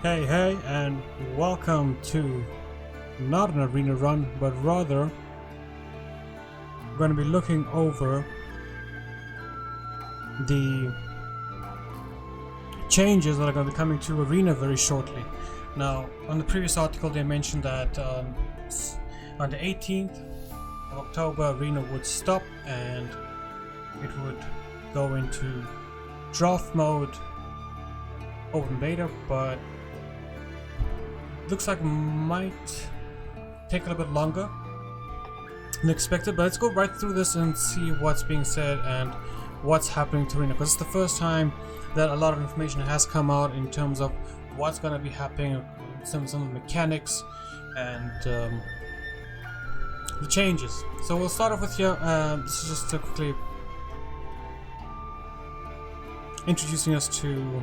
Hey, and welcome to not an arena run, but rather we're going to be looking over the changes that are going to be coming to arena very shortly. Now, on the previous article, they mentioned that on the 18th of October, arena would stop and it would go into draft mode open beta, but looks like it might take a little bit longer than expected. But let's go right through this and see what's being said and what's happening to arena, because it's the first time that a lot of information has come out in terms of what's going to be happening, some of the mechanics and the changes. So we'll start off with here. This is just to quickly introducing us to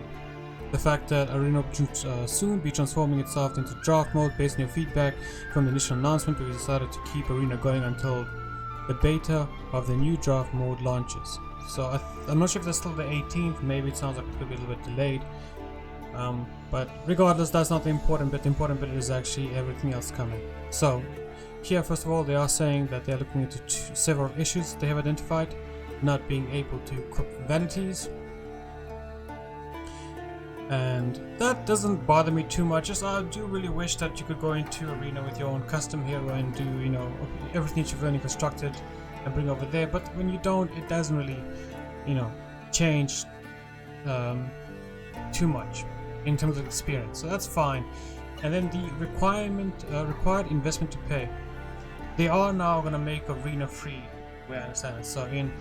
the fact that Arena will soon be transforming itself into draft mode based on your feedback from the initial announcement. We decided to keep Arena going until the beta of the new draft mode launches. So I'm not sure if that's still the 18th, maybe it sounds like it could be a little bit delayed. But regardless, that's not the important bit. The important bit is actually everything else coming. So here, first of all, they are saying that they are looking into several issues they have identified: not being able to equip vanities. And that doesn't bother me too much. Just I do really wish that you could go into arena with your own custom hero and do, everything that you've already constructed and bring over there. But when you don't, it doesn't really, change too much in terms of experience. So that's fine. And then the required investment to pay. They are now going to make arena free, we understand it. So in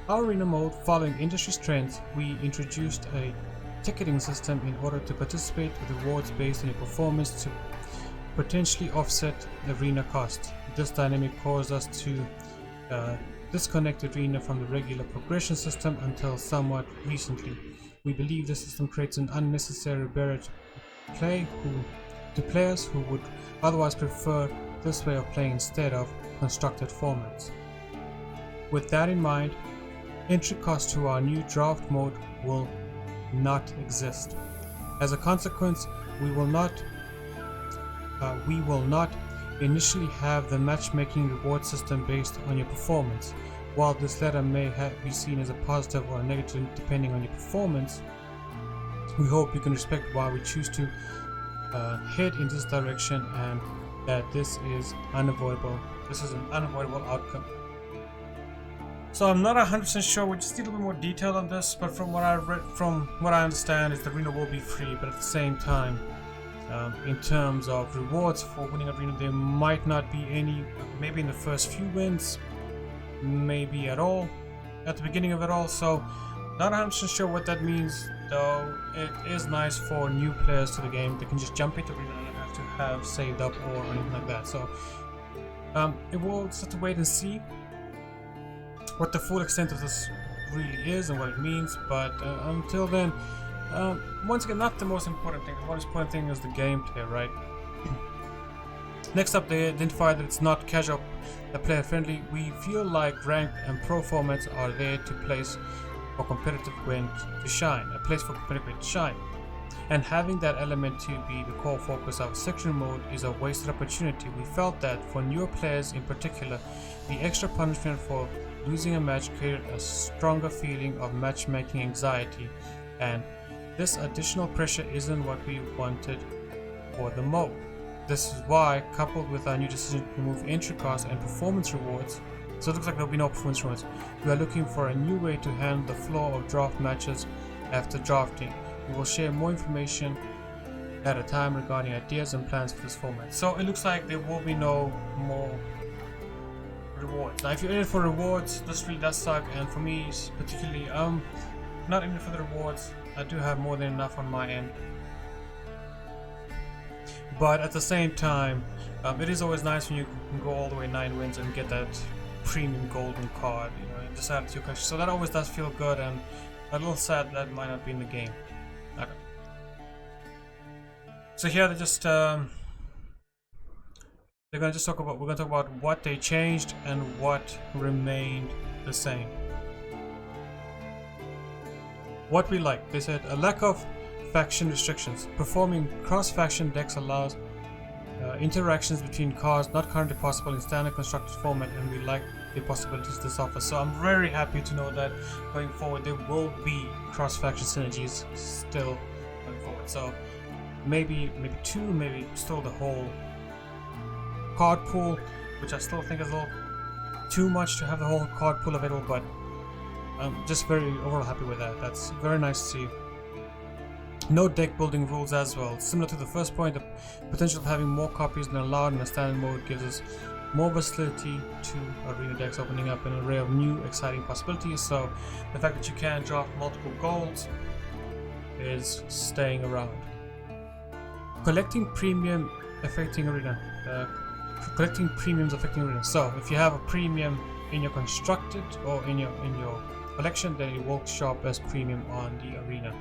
our arena mode, following industry trends, we introduced a ticketing system in order to participate with rewards based on your performance to potentially offset the arena cost. This dynamic caused us to disconnect arena from the regular progression system until somewhat recently. We believe the system creates an unnecessary barrier to players who would otherwise prefer this way of playing instead of constructed formats. With that in mind, entry costs to our new draft mode will not exist. As a consequence, we will not initially have the matchmaking reward system based on your performance. While this latter may be seen as a positive or a negative depending on your performance, we hope you can respect why we choose to head in this direction and that this is unavoidable. This is an unavoidable outcome. So I'm not 100% sure. We just need a little bit more detail on this, but from what I understand, is the arena will be free, but at the same time, in terms of rewards for winning arena, there might not be any. Maybe in the first few wins, maybe at all, at the beginning of it all. So not 100% sure what that means, though. It is nice for new players to the game. They can just jump into arena and not have to have saved up or anything like that. So it will just have to wait and see what the full extent of this really is and what it means. But until then, once again, not the most important thing. The most important thing is the gameplay, right? Next up, they identify that it's not casual, player friendly. We feel like ranked and pro formats are there to place for competitive Gwent to shine, a place for competitive Gwent to shine. And having that element to be the core focus of section mode is a wasted opportunity. We felt that for newer players in particular, the extra punishment for losing a match created a stronger feeling of matchmaking anxiety, and this additional pressure isn't what we wanted for the mode. This is why, coupled with our new decision to remove entry costs and performance rewards, so it looks like there'll be no performance rewards, we are looking for a new way to handle the flow of draft matches after drafting. We will share more information at a time regarding ideas and plans for this format. So it looks like there will be no more rewards. Now if you're in it for rewards, this really does suck, and for me particularly, not in it for the rewards. I do have more than enough on my end, but at the same time, it is always nice when you can go all the way 9 wins and get that premium golden card, just add to your collection. So that always does feel good, and a little sad that might not be in the game. Okay. So here they just we're gonna talk about what they changed and what remained the same. What we like, they said a lack of faction restrictions. Performing cross-faction decks allows interactions between cards not currently possible in standard constructed format, and we like the possibilities this offers. So I'm very happy to know that going forward there will be cross-faction synergies still going forward. So maybe two, maybe still the whole card pool, which I still think is a little too much to have the whole card pool available, but I'm just very overall happy with that. That's very nice to see. No deck building rules as well. Similar to the first point, the potential of having more copies than allowed in a standard mode gives us more versatility to arena decks, opening up an array of new exciting possibilities. So the fact that you can draft multiple golds is staying around. Collecting premium affecting arena. Collecting premiums affecting arena. So if you have a premium in your constructed or in your collection, then it will show up as premium on the arena.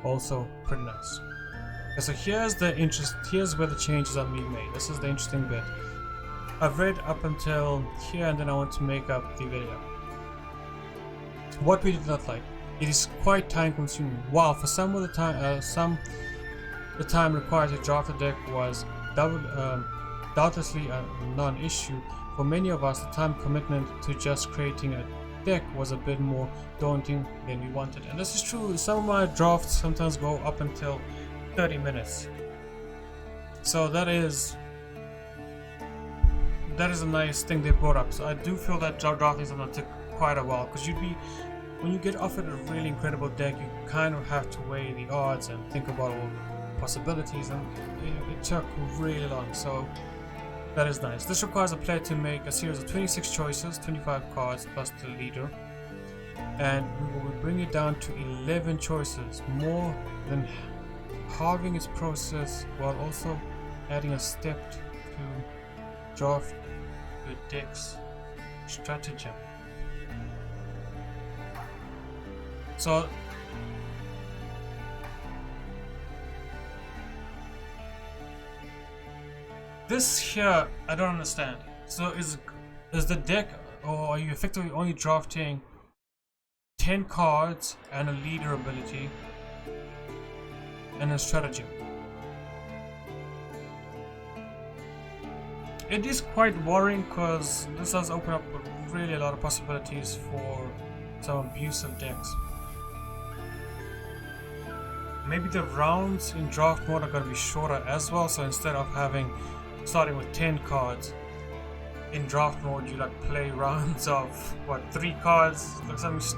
Also pretty nice. Okay, so here's where the changes are being made. This is the interesting bit. I've read up until here, and then I want to make up the video. What we did not like. It is quite time consuming. While for some of the time the time required to draft a deck was doubtlessly a non-issue, for many of us the time commitment to just creating a deck was a bit more daunting than we wanted. And this is true. Some of my drafts sometimes go up until 30 minutes. So that is a nice thing they brought up. So I do feel that drafting is going to take quite a while, because when you get offered a really incredible deck, you kind of have to weigh the odds and think about all the possibilities, and it took really long. So that is nice. This requires a player to make a series of 26 choices, 25 cards plus the leader, and we will bring it down to 11 choices, more than halving its process, while also adding a step to draft your deck's stratagem. So this here, I don't understand. So is the deck, or are you effectively only drafting 10 cards and a leader ability and a stratagem? It is quite worrying, because this does open up really a lot of possibilities for some abusive decks. Maybe the rounds in draft mode are going to be shorter as well, so instead of starting with 10 cards in draft mode, you like play rounds of what, 3 cards? Like that sounds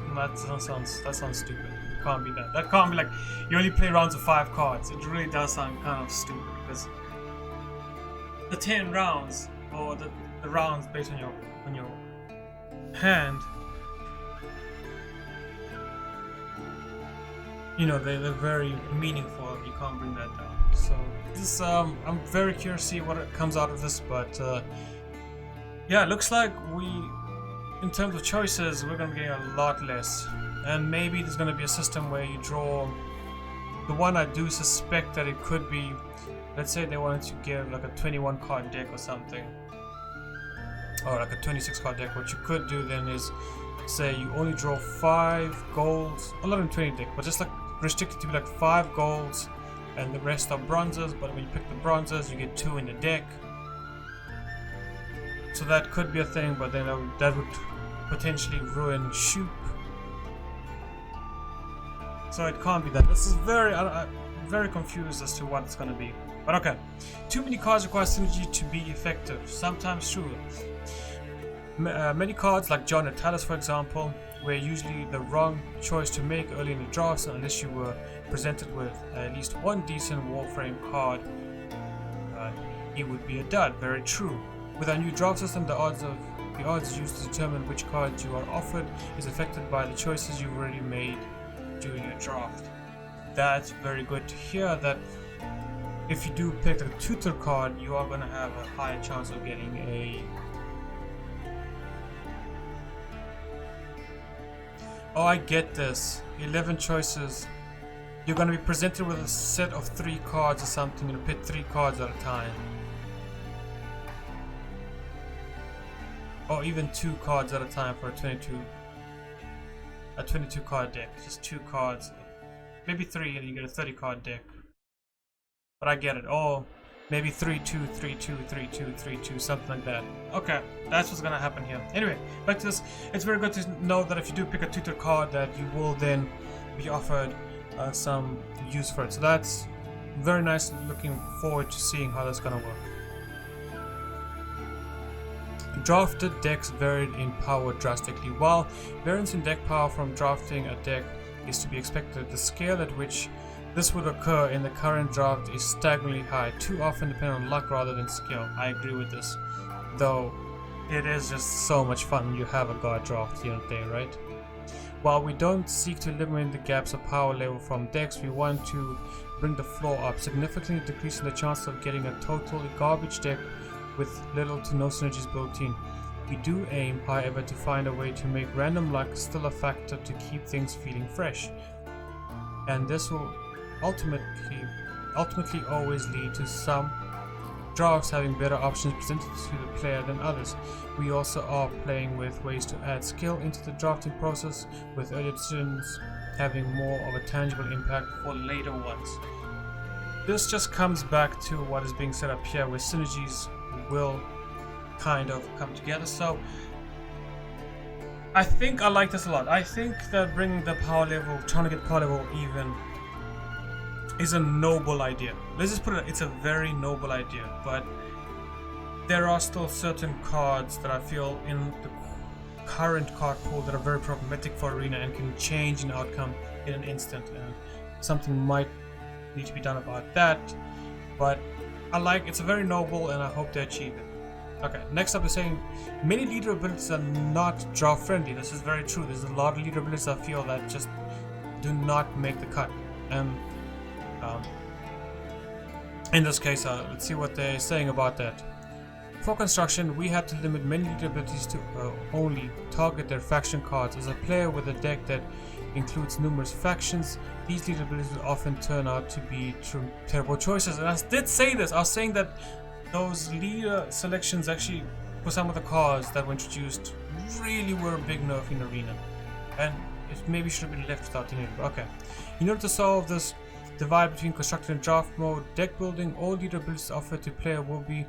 stupid. It can't be that. That can't be like you only play rounds of 5 cards. It really does sound kind of stupid, because the 10 rounds, or the rounds based on your hand, you know, they're very meaningful. You can't bring that down. So this, I'm very curious to see what comes out of this, but yeah, it looks like in terms of choices, we're gonna be getting a lot less, and maybe there's gonna be a system where you draw. The one I do suspect that it could be, let's say they wanted to give like a 21 card deck or something, or like a 26 card deck. What you could do then is say you only draw 5 golds, a lot of 20 deck, but just like restricted to be like 5 golds and the rest are bronzes. But when you pick the bronzes, you get 2 in the deck. So that could be a thing, but then that would potentially ruin Shoop. So it can't be that. This is I'm very confused as to what it's going to be. But okay, too many cards require synergy to be effective. Sometimes true. Many cards like John and Talus, for example, were usually the wrong choice to make early in the drafts, unless you were presented with at least one decent Warframe card. It would be a dud. Very true. With our new draft system, the odds used to determine which cards you are offered is affected by the choices you've already made during your draft. That's very good to hear, that if you do pick a tutor card, you are going to have a higher chance of getting a... Oh, I get this. 11 choices. You're going to be presented with a set of 3 cards or something, and pick 3 cards at a time. Or even 2 cards at a time for a 22 card deck. Just 2 cards. maybe 3 and you get a 30 card deck. But I get it. Or maybe 3-2, 3-2, 3-2, 3-2, something like that. Okay, that's what's gonna happen here. Anyway, back to this. It's very good to know that if you do pick a tutor card, that you will then be offered some use for it. So that's very nice. Looking forward to seeing how that's gonna work. Drafted decks varied in power drastically. While variance in deck power from drafting a deck is to be expected, the scale at which this would occur in the current draft is staggeringly high, too often depending on luck rather than skill. I agree with this, though it is just so much fun when you have a god draft here and there, right? While we don't seek to eliminate the gaps of power level from decks, we want to bring the floor up, significantly decreasing the chance of getting a totally garbage deck with little to no synergies built in. We do aim, however, to find a way to make random luck still a factor to keep things feeling fresh, and this will ultimately always lead to some drafts having better options presented to the player than others. We also are playing with ways to add skill into the drafting process, with earlier decisions having more of a tangible impact for later ones. This just comes back to what is being set up here, where synergies will kind of come together. So I think I like this a lot. I think that bringing the power level, trying to get power level even, is a noble idea. Let's just put it, it's a very noble idea, but there are still certain cards that I feel in the current card pool that are very problematic for Arena and can change an outcome in an instant, and something might need to be done about that. But it's a very noble, and I hope they achieve it. Okay, next up is saying many leader abilities are not draft friendly. This is very true. There's a lot of leader abilities I feel that just do not make the cut, and in this case, let's see what they're saying about that. For construction, we had to limit many leader abilities to only target their faction cards. As a player with a deck that includes numerous factions, these leader abilities will often turn out to be terrible choices. And I did say this. I was saying that those leader selections actually, for some of the cards that were introduced, really were a big nerf in Arena, and it maybe should have been left without any. Okay, in order to solve this divide between constructed and draft mode, deck building, all leader abilities offered to player will be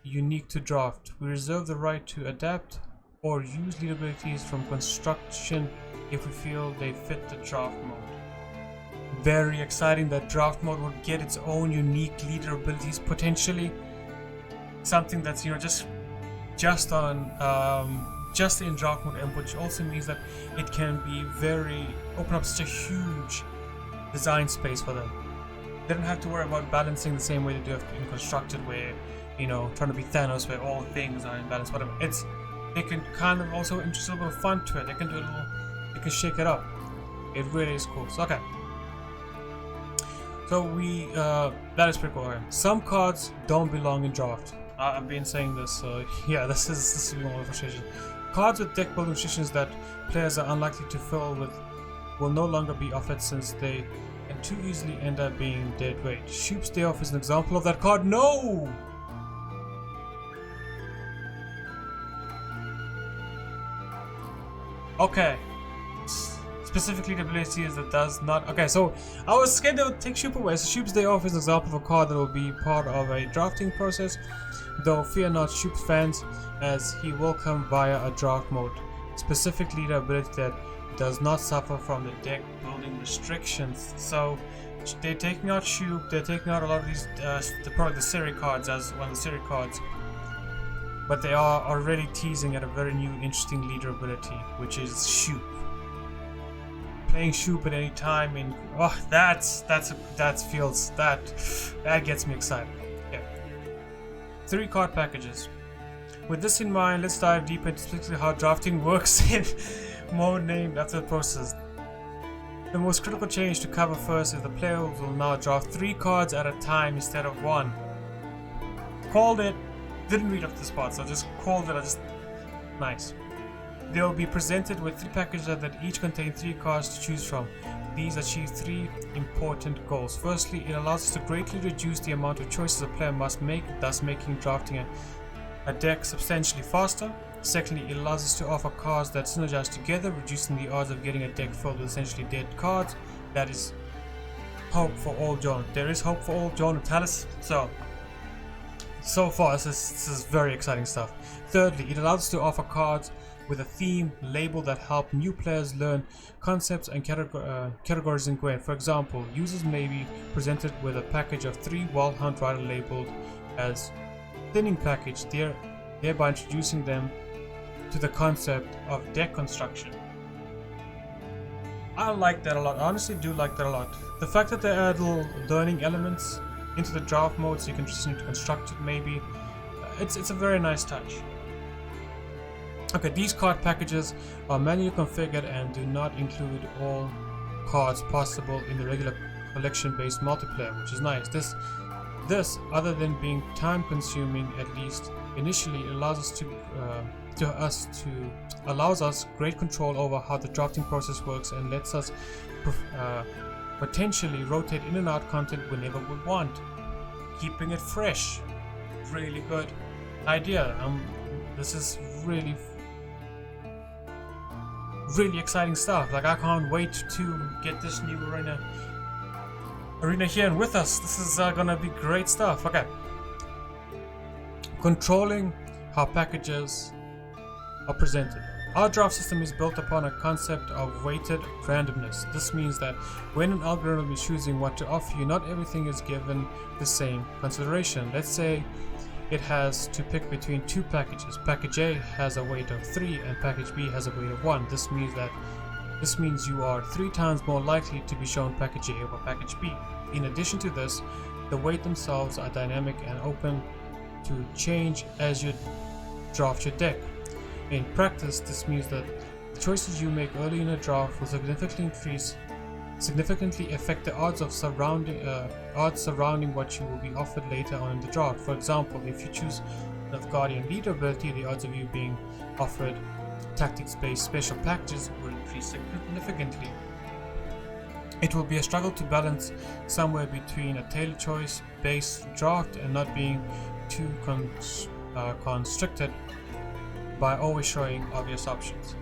unique to draft. We reserve the right to adapt or use leader abilities from construction if we feel they fit the draft mode. Very exciting that draft mode will get its own unique leader abilities, potentially something that's just in draft mode, and which also means that it can be open up such a huge design space for them. They don't have to worry about balancing the same way they do in constructed, where trying to be Thanos, where all things are in balance. Whatever. They can kind of also introduce a little bit of fun to it. They can they can shake it up. It really is cool. So, okay. So that is pretty cool. Okay. Some cards don't belong in draft. I've been saying this. Yeah, this is one of the frustrations. Cards with deck building restrictions that players are unlikely to fill with will no longer be offered, since they can too easily end up being dead weight. Shoop's Day Off is an example of that card. No! Okay. Specifically, the ability is that does not. Okay, so I was scared they would take Shoop away. So Shoop's Day Off is an example of a card that will be part of a drafting process, though fear not Shoop fans, as he will come via a draft mode. Specifically, the ability that does not suffer from the deck building restrictions. So they're taking out Shoop, they're taking out a lot of these, the Siri cards as one of the Siri cards, but they are already teasing at a very new, interesting leader ability, which is Shoop. Playing Shoop at any time that gets me excited. Yeah. 3 card packages. With this in mind, let's dive deep into specifically how drafting works in mode named after the process. The most critical change to cover first is the player will now draft 3 cards at a time instead of 1. Called it. Didn't read up this part, so I just called it. Nice. They will be presented with 3 packages that each contain 3 cards to choose from. These achieve 3 important goals. Firstly, it allows us to greatly reduce the amount of choices a player must make, thus making drafting a deck substantially faster. Secondly, it allows us to offer cards that synergize together, reducing the odds of getting a deck filled with essentially dead cards. That is hope for all John. There is hope for all John Talis. So far, this is very exciting stuff. Thirdly, it allows us to offer cards with a theme label that help new players learn concepts and categories in Gwent. For example, users may be presented with a package of 3 Wild Hunt Rider labeled as thinning package, thereby introducing them to the concept of deck construction. I like that a lot. I honestly do like that a lot. The fact that they add little learning elements into the draft mode so you can just need to construct it maybe. It's a very nice touch. Okay, these card packages are manually configured and do not include all cards possible in the regular collection-based multiplayer, which is nice. This, other than being time-consuming, at least initially, allows us great control over how the drafting process works and lets us potentially rotate in and out content whenever we want, keeping it fresh. Really good idea. This is really exciting stuff. Like, I can't wait to get this new arena here and with us. This is gonna be great stuff. Okay, controlling how packages are presented. Our draft system is built upon a concept of weighted randomness. This means that when an algorithm is choosing what to offer you, not everything is given the same consideration. Let's say it has to pick between 2 packages. Package A has a weight of 3 and package B has a weight of 1. This means you are 3 times more likely to be shown package A over package B. In addition to this, the weight themselves are dynamic and open to change as you draft your deck. In practice, this means that the choices you make early in a draft will significantly affect the odds surrounding what you will be offered later on in the draft. For example, if you choose the Guardian Leader ability, the odds of you being offered tactics-based special packages will increase significantly. It will be a struggle to balance somewhere between a tailored choice-based draft and not being too constricted by always showing obvious options.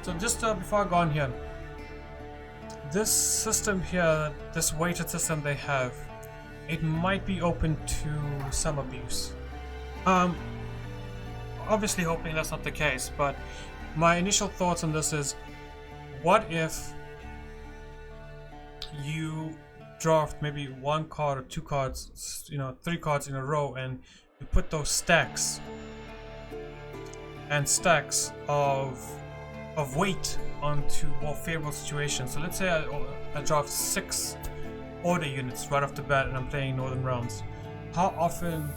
So just before I go on here, this system here, this weighted system they have, it might be open to some abuse. Obviously hoping that's not the case, but my initial thoughts on this is, what if you draft maybe 1 card or 2 cards, 3 cards in a row, and you put those stacks of weight onto more favorable situations. So let's say I draft 6 order units right off the bat and I'm playing Northern Realms. How often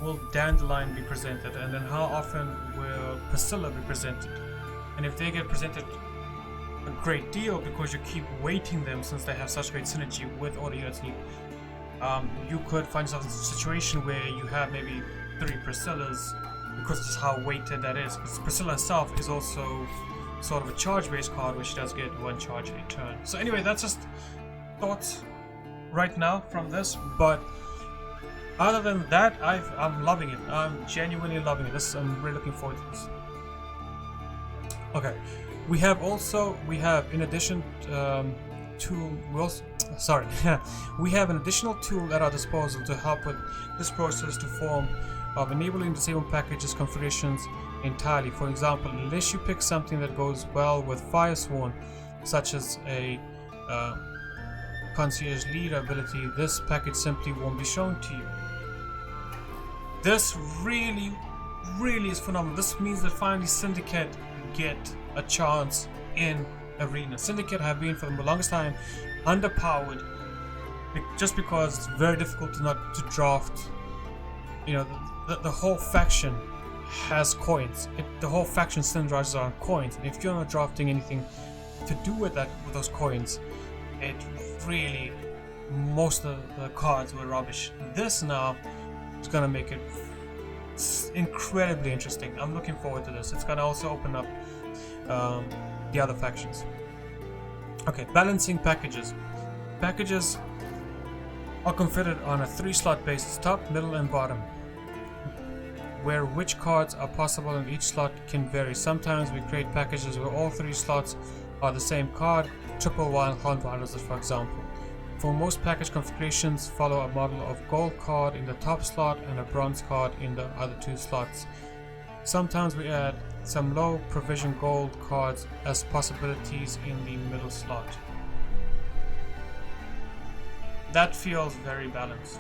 will Dandelion be presented, and then how often will Priscilla be presented? And if they get presented a great deal because you keep weighting them, since they have such great synergy with order units, you could find yourself in a situation where you have maybe 3 Priscillas because of just how weighted that is. Because Priscilla herself is also sort of a charge-based card where she does get 1 charge a turn. So anyway, that's just thoughts right now from this, but other than that, I'm loving it. I'm genuinely loving it. I'm really looking forward to this. Okay, we have in addition we have an additional tool at our disposal to help with this process to form of enabling disabled packages configurations entirely. For example, unless you pick something that goes well with Firesworn, such as a concierge leader ability, this package simply won't be shown to you. This really is phenomenal. This means that finally Syndicate get a chance in Arena. Syndicate have been for the longest time underpowered, just because it's very difficult to draft. The whole faction has coins. The whole faction synergizes on coins, and if you're not drafting anything to do with those coins, it really, most of the cards were rubbish. This now is gonna make it incredibly interesting. I'm looking forward to this. It's gonna also open up the other factions. Okay, balancing packages. Packages are configured on a 3-slot basis, top, middle, and bottom, where which cards are possible in each slot can vary. Sometimes we create packages where all 3 slots are the same card, triple Wild Hunt Riders for example. For most package configurations, follow a model of gold card in the top slot and a bronze card in the other 2 slots. Sometimes we add some low provision gold cards as possibilities in the middle slot. That feels very balanced.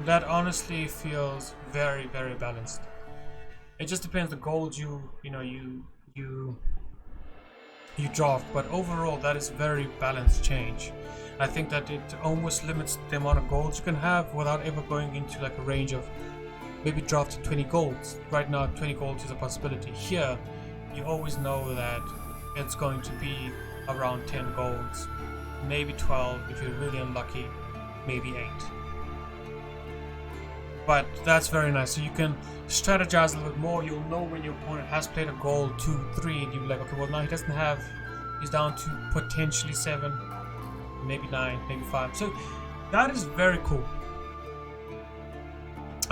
That honestly feels very, very balanced. It just depends the gold you draft, but overall that is very balanced change. I think that it almost limits the amount of golds you can have without ever going into like a range of maybe draft 20 golds. Right now 20 golds is a possibility. Here you always know that it's going to be around 10 golds, maybe 12 if you're really unlucky, maybe 8. But that's very nice, so you can strategize a little bit more. You'll know when your opponent has played a gold 2, 3 and you'll be like, okay, well now he doesn't have, he's down to potentially 7, maybe 9, maybe 5. So that is very cool.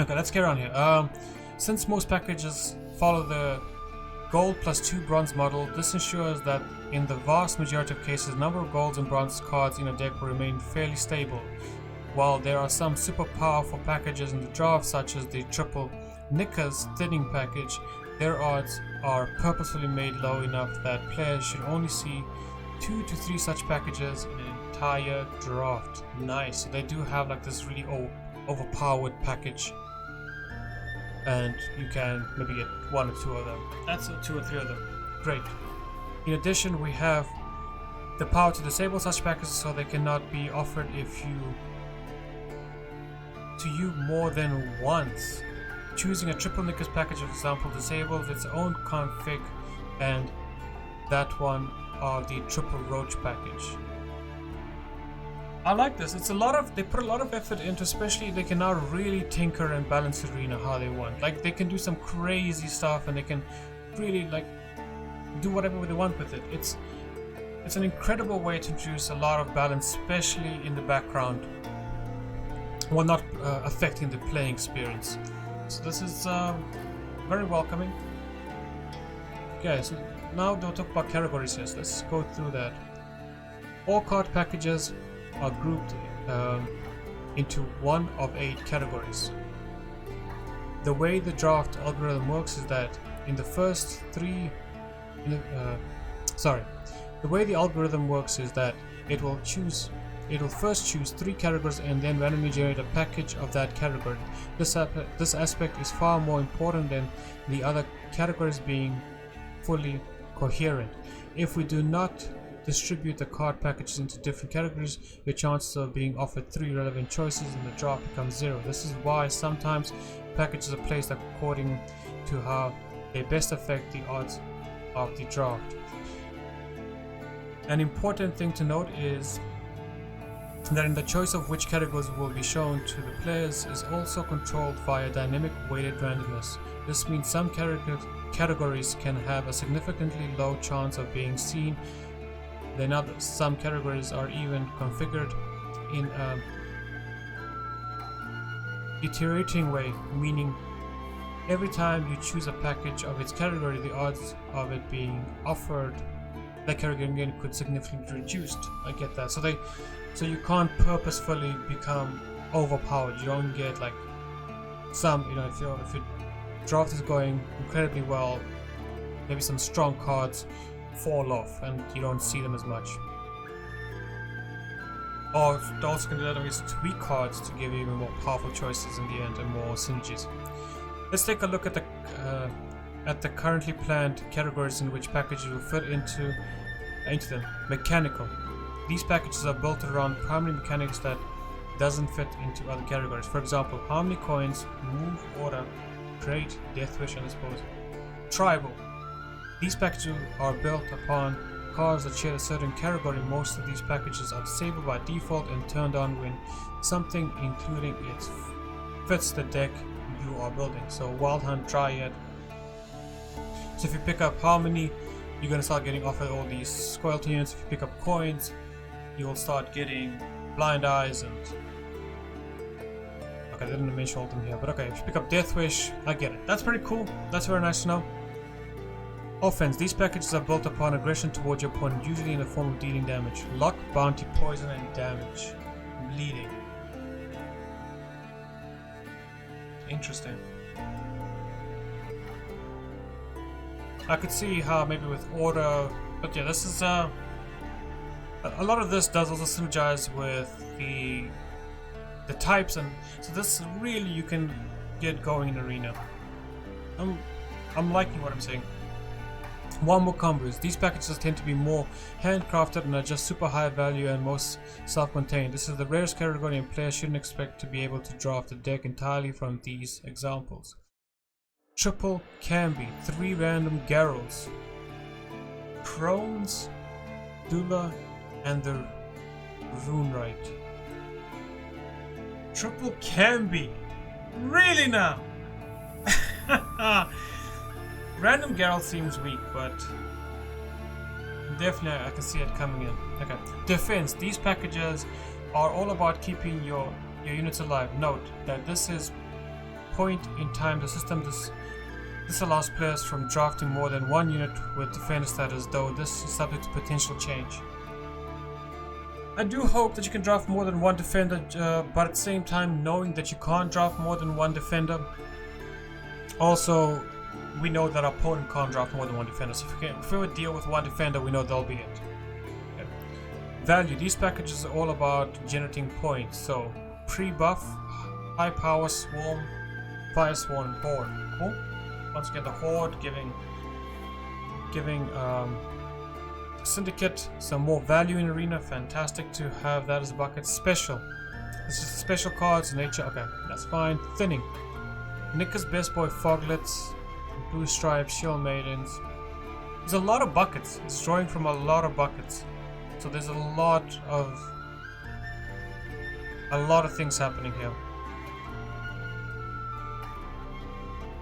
Okay, let's get on here. Since most packages follow the gold plus 2 bronze model, this ensures that in the vast majority of cases, the number of golds and bronze cards in a deck will remain fairly stable. While there are some super powerful packages in the draft, such as the triple Knickers thinning package, their odds are purposefully made low enough that players should only see 2 to 3 such packages in an entire draft. Nice. So they do have like this really overpowered package, and you can maybe get 1 or 2 of them. That's 2 or 3 of them. Great. In addition, we have the power to disable such packages so they cannot be offered to you more than once. Choosing a triple Knickers package, for example, disables its own config, and that one are the triple Roach package. I like this. It's a lot of, they put a lot of effort into, especially they can now really tinker and balance Arena how they want. Like they can do some crazy stuff and they can really like do whatever they want with it. It's an incredible way to introduce a lot of balance, especially in the background, while not affecting the playing experience. So this is very welcoming. Okay, so now we'll talk about categories here. So let's go through that. All card packages are grouped into one of 8 categories. The way the draft algorithm works is that in the first 3 the way the algorithm works is that it will first choose 3 categories and then randomly generate a package of that category. This aspect is far more important than the other categories being fully coherent. If we do not distribute the card packages into different categories, your chances of being offered 3 relevant choices in the draft becomes 0. This is why sometimes packages are placed according to how they best affect the odds of the draft. An important thing to note is that in the choice of which categories will be shown to the players is also controlled via dynamic weighted randomness. This means some categories can have a significantly low chance of being seen than others. Some categories are even configured in a iterating way, meaning every time you choose a package of its category, the odds of it being offered that category again could significantly reduced. I get that. So you can't purposefully become overpowered. You don't get like some, if your draft is going incredibly well, maybe some strong cards fall off and you don't see them as much. Or it also can let them use weak cards to give you even more powerful choices in the end and more synergies. Let's take a look at the currently planned categories in which packages will fit into them. Mechanical. These packages are built around primary mechanics that doesn't fit into other categories. For example, harmony coins, move, order, trade, death wish, and disposal. Tribal. These packages are built upon cards that share a certain category. Most of these packages are disabled by default and turned on when something including it fits the deck you are building. So Wild Hunt, Dryad. So if you pick up Harmony, you're going to start getting offered all these Scoia'tale units. If you pick up coins, you will start getting Blind Eyes and... okay, they didn't mention all of them here, but okay, if you pick up Death Wish, I get it. That's pretty cool. That's very nice to know. Offense. These packages are built upon aggression towards your opponent, usually in the form of dealing damage. Luck, bounty, poison, and damage. bleeding. Interesting. I could see how maybe with order, but yeah, this is a lot of this does also synergize with the types, and so this really you can get going in arena. I'm liking what I'm saying. One more combos. These packages tend to be more handcrafted and are just super high value and most self-contained. This is the rarest category, and players shouldn't expect to be able to draft a deck entirely from these examples. Triple Cambi, 3 random Garrels, Prones, Dula, and the Runeright. Triple Cambi! Really now? Random Garrel seems weak, but definitely I can see it coming in. Okay. Defense. These packages are all about keeping your units alive. Note that this is point in time the system. This allows players from drafting more than one unit with defender status, though this is subject to potential change. I do hope that you can draft more than one defender, but at the same time knowing that you can't draft more than one defender. Also, we know that our opponent can't draft more than one defender, so if we would deal with one defender, we know they'll be it. Okay. Value. These packages are all about generating points, so pre-buff, high power swarm, fire swarm, and horde. Cool. Once again, the horde giving syndicate some more value in arena. Fantastic to have that as a bucket. Special. This is the special cards nature. Okay, that's fine. Thinning. Nicker's Best Boy Foglets, Blue Stripes, Shield Maidens. There's a lot of buckets. It's drawing from a lot of buckets. So there's a lot of things happening here.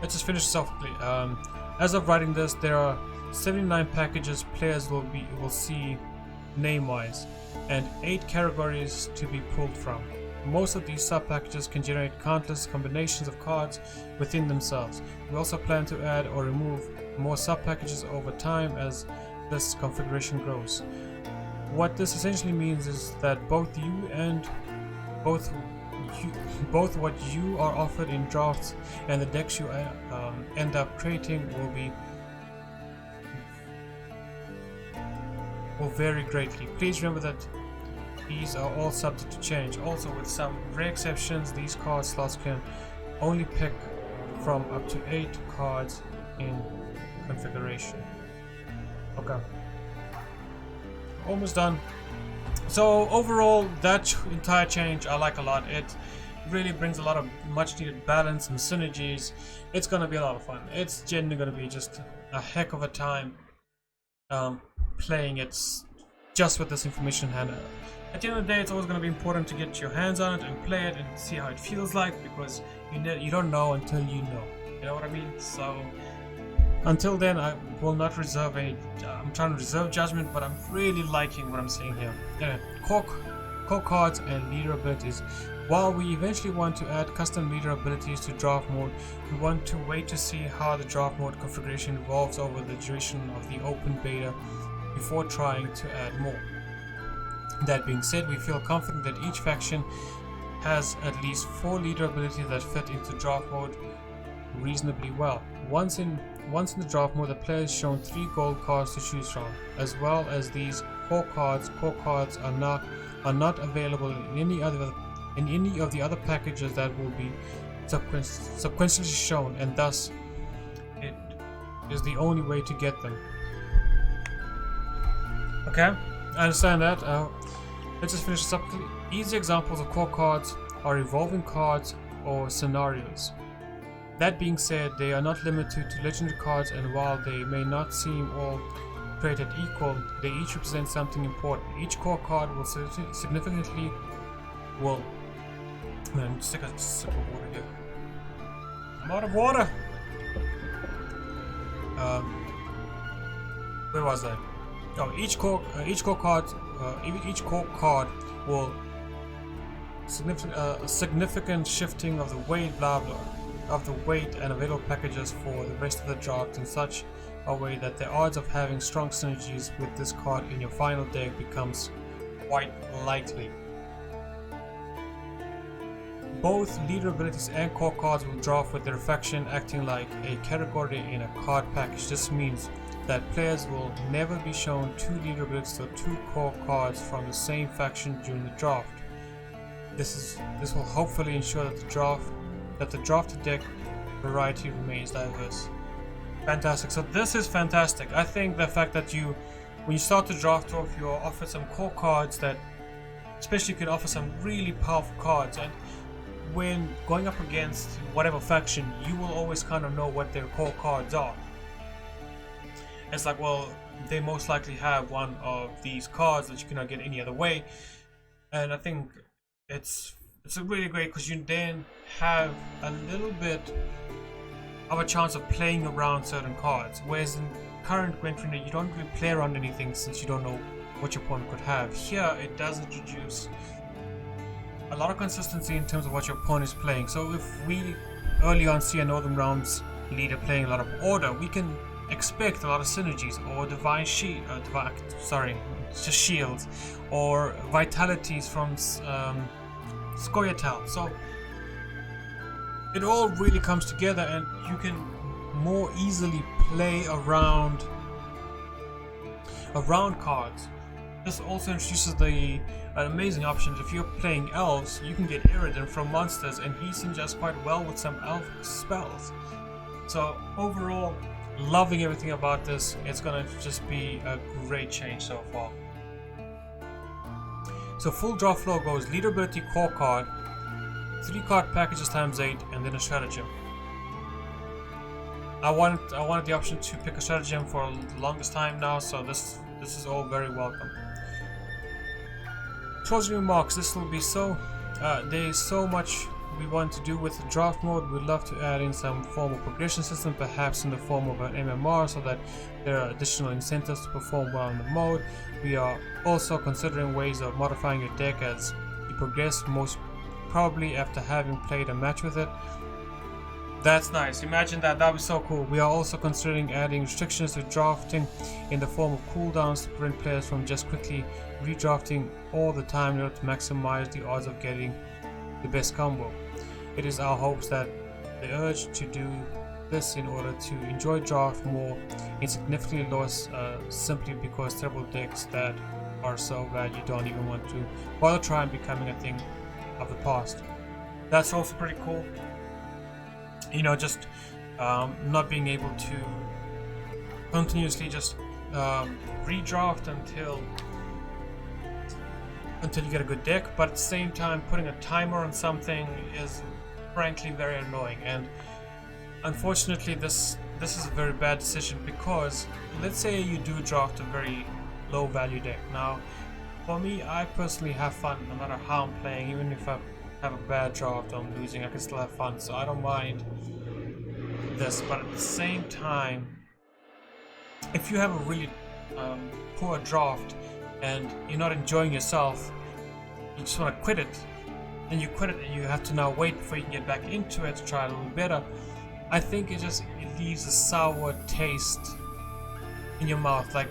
Let's just finish this off quickly. As of writing this, there are 79 packages players will see name-wise, and 8 categories to be pulled from. Most of these sub-packages can generate countless combinations of cards within themselves. We also plan to add or remove more sub-packages over time as this configuration grows. What this essentially means is that both what you are offered in drafts and the decks you end up creating will vary greatly. Please remember that these are all subject to change. Also, with some rare exceptions, these card slots can only pick from up to 8 cards in configuration. Okay. Almost done. So overall, that entire change I like a lot. It really brings a lot of much needed balance and synergies. It's gonna be a lot of fun. It's genuinely gonna be just a heck of a time playing it just with this information hand. At the end of the day, it's always going to be important to get your hands on it and play it and see how it feels like, because you don't know until you know. You know what I mean? So until then, I will not reserve any. I'm trying to reserve judgment, but I'm really liking what I'm seeing here. Yeah, core cards and leader abilities. While we eventually want to add custom leader abilities to draft mode, we want to wait to see how the draft mode configuration evolves over the duration of the open beta before trying to add more. That being said, we feel confident that each faction has at least 4 leader abilities that fit into draft mode reasonably well. Once in the draft mode, the player is shown 3 gold cards to choose from. As well as these core cards are not available in any of the other packages that will be sequentially shown, and thus it is the only way to get them. Okay, I understand that. Let's just finish this up. Easy examples of core cards are evolving cards or scenarios. That being said, they are not limited to legendary cards, and while they may not seem all created equal, they each represent something important. Each core card will significantly Man, just take a sip of water here. I'm out of water! Where was I? Oh, each core card will significant shifting of the weight, of the weight and available packages for the rest of the draft in such a way that the odds of having strong synergies with this card in your final deck becomes quite likely. Both leader abilities and core cards will draft with their faction acting like a category in a card package. This means that players will never be shown 2 leader abilities or 2 core cards from the same faction during the draft. This will hopefully ensure that the drafted deck variety remains diverse. Fantastic. So this is fantastic. I think the fact that when you start to draft off, you're offered some core cards that, especially, you can offer some really powerful cards, and when going up against whatever faction, you will always kind of know what their core cards are. It's like, well, they most likely have one of these cards that you cannot get any other way, and I think it's really great because you then have a little bit of a chance of playing around certain cards, whereas in current Gwent you don't really play around anything since you don't know what your opponent could have. Here it does introduce a lot of consistency in terms of what your opponent is playing. So if we early on see a Northern Realms leader playing a lot of order, we can expect a lot of synergies, or just shields, or vitalities from Scoia'tale. So it all really comes together, and you can more easily play around cards. This also introduces an amazing option. If you're playing elves, you can get Eridan from monsters, and he synergizes quite well with some elf spells. So overall, loving everything about this. It's gonna just be a great change so far. So full draft flow goes leader ability, core card, 3 card packages times 8, and then a stratagem. I wanted the option to pick a stratagem for the longest time now, so this is all very welcome. Closing remarks. This will be there is so much we want to do with the draft mode. We'd love to add in some form of progression system, perhaps in the form of an MMR, so that there are additional incentives to perform well in the mode. We are also considering ways of modifying your deck as you progress, most probably after having played a match with it. That's nice. Imagine that. That'd be so cool. We are also considering adding restrictions to drafting in the form of cooldowns to prevent players from just quickly redrafting all the time in order to maximize the odds of getting the best combo. It is our hopes that the urge to do this in order to enjoy draft more is significantly lost simply because several decks that are so bad you don't even want to bother trying becoming a thing of the past. That's also pretty cool. You know, just not being able to continuously just redraft until you get a good deck, but at the same time putting a timer on something is frankly very annoying, and unfortunately this is a very bad decision, because let's say you do draft a very low value deck. Now for me, I personally have fun no matter how I'm playing. Even if I have a bad draft, I'm losing, I can still have fun, so I don't mind this. But at the same time, if you have a really poor draft and you're not enjoying yourself, you just want to quit it, then you quit it and you have to now wait before you can get back into it to try a little better. I think it leaves a sour taste in your mouth. Like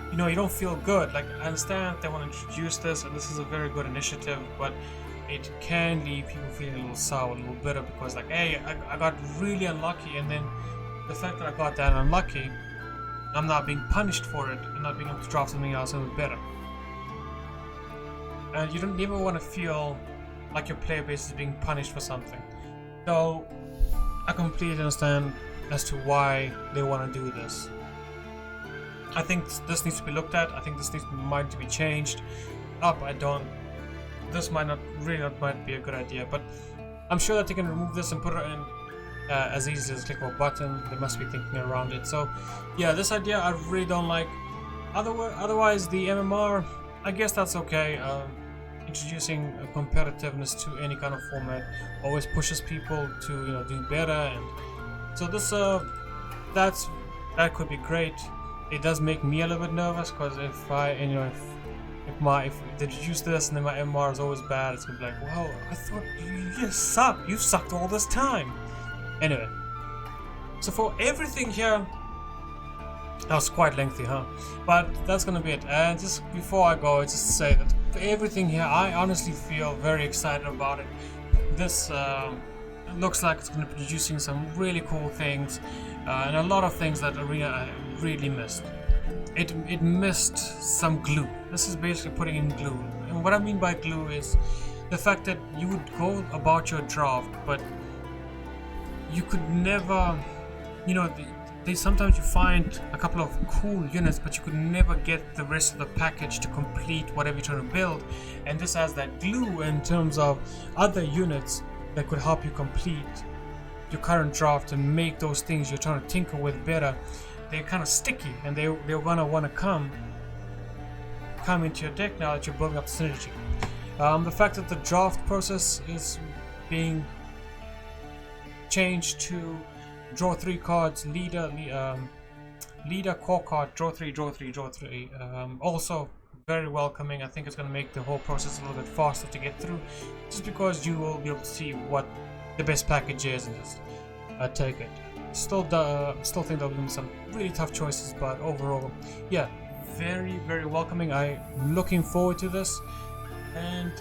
you know, you don't feel good. Like, I understand they want to introduce this, and this is a very good initiative, but it can leave people feeling a little sour, a little bitter, because like, hey, I got really unlucky, and then the fact that I got that unlucky, I'm not being punished for it and not being able to draft something else a little better. And you don't never want to feel like your player base is being punished for something. So I completely understand as to why they want to do this. I think this needs to be looked at. I think this might to be changed up. This might be a good idea, but I'm sure that they can remove this and put it in as easy as click a button. They must be thinking around it. So yeah, this idea I really don't like. Otherwise, the MMR, I guess that's okay. Introducing a competitiveness to any kind of format always pushes people to do better, and so this that could be great. It does make me a little bit nervous, because if they introduce this and then my MMR is always bad, it's gonna be like, well, I thought you just suck. You sucked all this time. Anyway, so for everything here, that was quite lengthy, huh? But that's gonna be it. And just before I go, just to say that for everything here, I honestly feel very excited about it. this looks like it's going to be producing some really cool things, and a lot of things that Arena really missed. It missed some glue. This is basically putting in glue, and what I mean by glue is the fact that you would go about your draft, but you could never, you know, sometimes you find a couple of cool units, but you could never get the rest of the package to complete whatever you're trying to build. And this has that glue in terms of other units that could help you complete your current draft and make those things you're trying to tinker with better. They're kind of sticky, and they're gonna want to come into your deck now that you're building up synergy. The fact that the draft process is being changed to draw 3 cards, leader, core card, draw 3, draw 3, draw 3. Also very welcoming. I think it's going to make the whole process a little bit faster to get through, just because you will be able to see what the best package is and just take it. Still think there'll be some really tough choices, but overall, yeah, very, very welcoming. I'm looking forward to this. And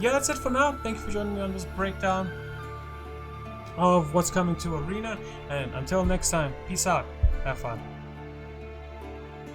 yeah, that's it for now. Thank you for joining me on this breakdown of what's coming to Arena, and until next time, peace out, have fun.